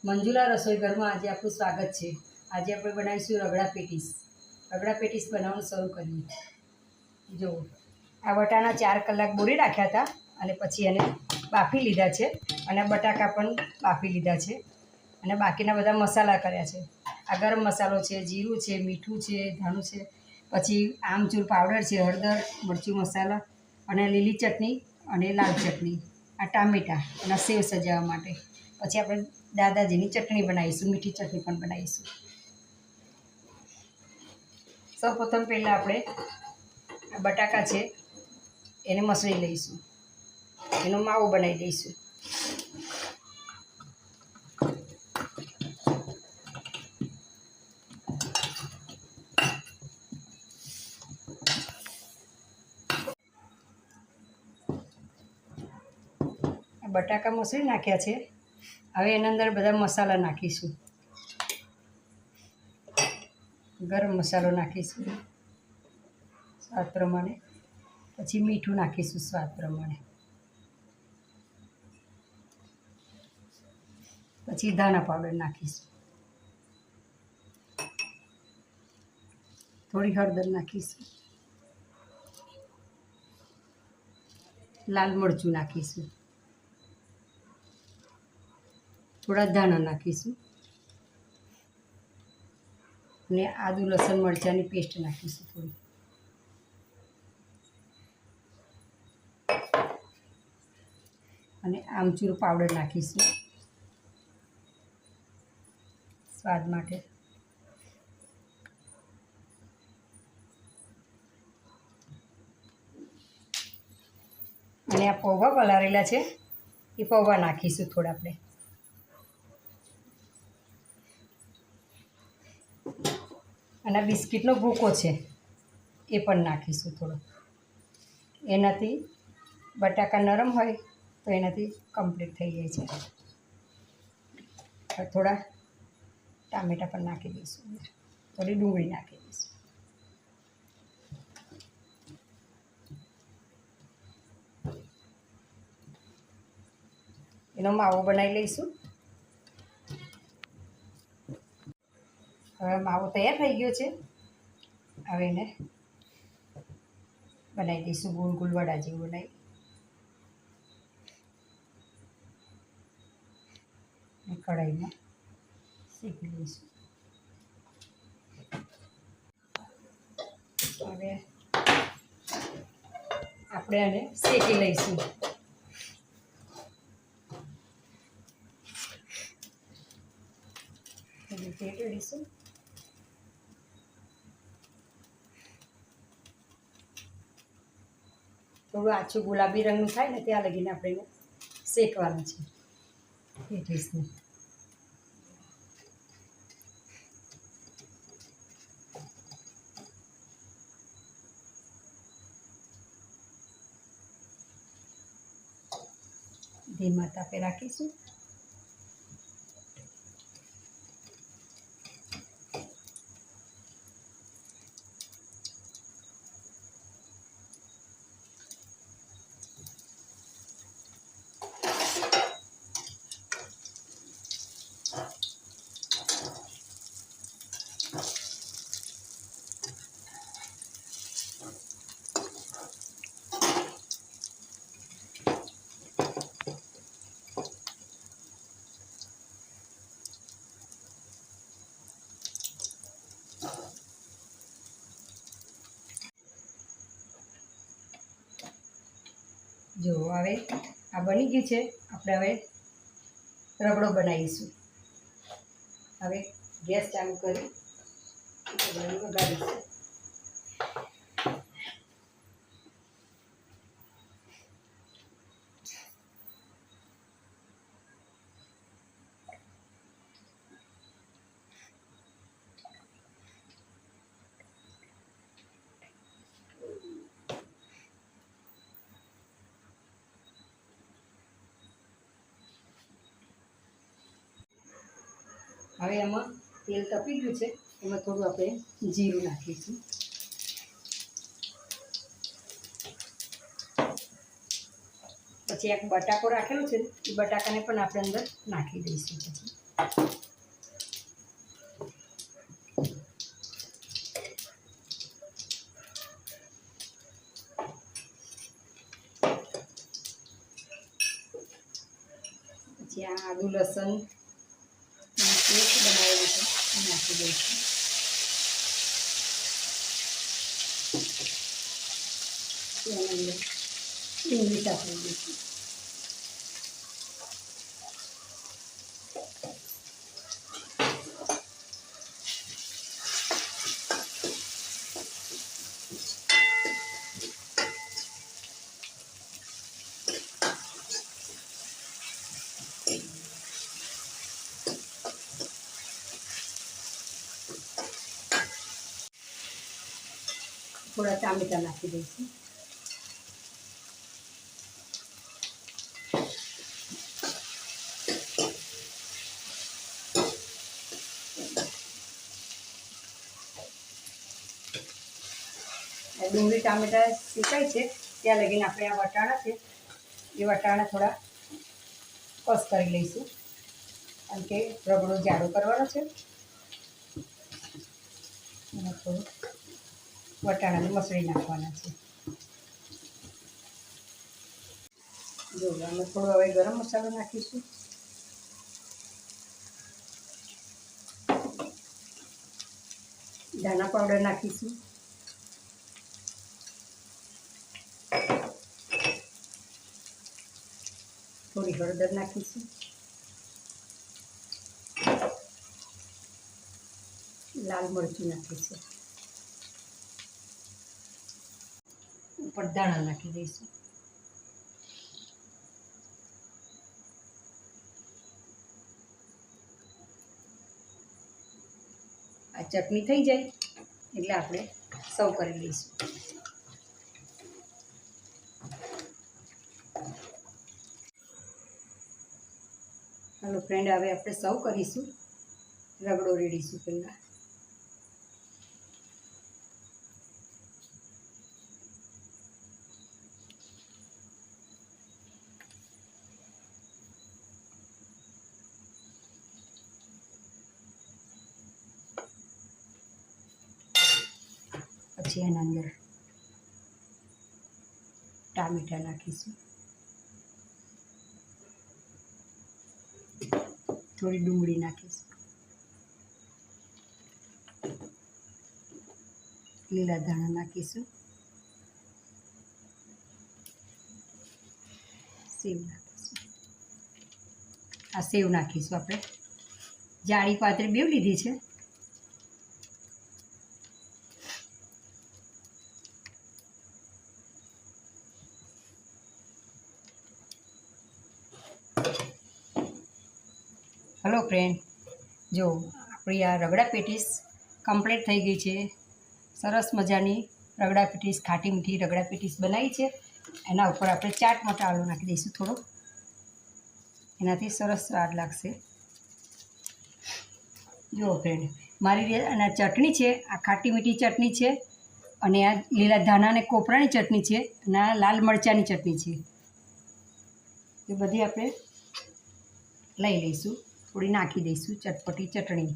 મંજુલા રસોઈ ઘરમાં આજે આપનું સ્વાગત છે। આજે આપણે બનાવીશું રગડા પેટીસ। રગડા પેટીસ બનાવવાનું શરૂ કરીએ। જો આ બટાણા 4 કલાક બોળી રાખ્યા હતા અને પછી એને બાફી લીધા છે અને બટાકા પણ બાફી લીધા છે અને બાકીના બધા મસાલા કર્યા છે। આ ગરમ મસાલો છે, જીરું છે, મીઠું છે, ધાણું છે, પછી આમચૂર પાવડર છે, હળદર, મરચું મસાલા અને લીલી ચટણી અને લાલ ચટણી, આ ટામેટાં અને સેવ સજાવવા માટે। પછી આપણે દાદાજીની ચટણી બનાવીશું, મીઠી ચટણી પણ બનાવીશું। સૌપ્રથમ પહેલાં આપણે આ બટાકા છે એને મસળી લઈશું, એનો માવો બનાવી દઈશું। બટાકા મસળી નાખ્યા છે। હવે એના અંદર બધા મસાલા નાખીશું। ગરમ મસાલો નાખીશું સ્વાદ પ્રમાણે, પછી મીઠું નાખીશું સ્વાદ પ્રમાણે, પછી ધાણા પાવડર નાખીશું, થોડી હળદર નાખીશું, લાલ મરચું નાખીશું, થોડા ધાણા નાખીશું અને આદુ લસણ મરચાંની પેસ્ટ નાખીશું થોડી, અને આમચૂર પાવડર નાખીશું સ્વાદ માટે, અને આ પૌવા પલાળેલા છે એ પૌવા નાખીશું થોડા આપણે, અને બિસ્કિટનો ભૂકો છે એ પણ નાખીશું થોડો। એનાથી બટાકા નરમ હોય તો એનાથી કમ્પ્લીટ થઈ જાય છે। થોડા ટામેટાં પણ નાખી દઈશું, થોડી ડુંગળી નાખી દઈશું, એનો માવો બનાવી લઈશું। હવે માવો તૈયાર થઈ ગયો છે। હવે એને બનાવી દઈશું ગોળ ગોળ વડા જેવું બનાવી, કઢાઈમાં શેકી લઈશું। હવે આપણે આને શેકી લઈશું। તેલ રેડીશું, થોડું આછું ગુલાબી રંગનું થાય ને ત્યાં લગીને આપણે એને શેકવાનું છે પેટીસને। ધીમા તાપે રાખીશું। જો હવે આ બની ગયું છે, આપણે હવે રગડો બનાવીશું। હવે ગેસ ચાલુ કરી વઘારીશું। હવે એમાં તેલ તપી ગયું છે, એમાં થોડું આપણે જીરું નાખીશું, પછી એક બટાકો રાખેલો છે એ બટાકાને પણ આપણે અંદર નાખી દઈશું. પછી આ આદુ લસણ પેસ્ટ બનાવેલું છે એ નાખી દઈશું. એના અંદર ડુંગળી સાફરી દઈશું. થોડા ટામેટાં નાખી દઈશું. ડુંગળી ટામેટાં શેકાય છે ત્યાં લગીને આપણે આ વટાણા છે એ વટાણા થોડા કસ કરી લઈશું, કારણ કે રગડો જાડો કરવાનો છે. અને થોડું વટાણાને મસળી નાખવાના છે. જો અમે થોડો હવે ગરમ મસાલો નાખીશું. ધાણા પાવડર નાખીશું. થોડી હળદર નાખીશું. લાલ મરચું નાખીશું. ઉપર ધાણા નાખી દઈશું. આ ચટણી થઈ જાય એટલે આપણે સર્વ કરી લઈશું. હાલો ફ્રેન્ડ, હવે આપણે સર્વ કરીશું. રગડો રેડીશું પહેલાં. પછી એના અંદર ટામેટાં નાખીશું. થોડી ડુંગળી નાખીશું. લીલા ધાણા નાખીશું. સેવ નાખીશું. આ સેવ નાખીશું. આપણે જાડી પાતળી બેવ લીધી છે. હલો ફ્રેન્ડ, જો આપણી આ રગડા પેટીસ કમ્પ્લીટ થઈ ગઈ છે. સરસ મજાની રગડા પેટીસ, ખાટી મીઠી રગડા પેટીસ બનાવી છે. એના ઉપર આપણે ચાટ મસાલો નાખી દઈશું થોડો, એનાથી સરસ સ્વાદ લાગશે. જુઓ ફ્રેન્ડ, મારી અને ચટણી છે, આ ખાટી મીઠી ચટણી છે, અને આ લીલા ધાણા અને કોપરાની ચટણી છે, અને આ લાલ મરચાંની ચટણી છે. એ બધી આપણે લઈ લઈશું. થોડી નાખી દઈશું ચટપટી ચટણી.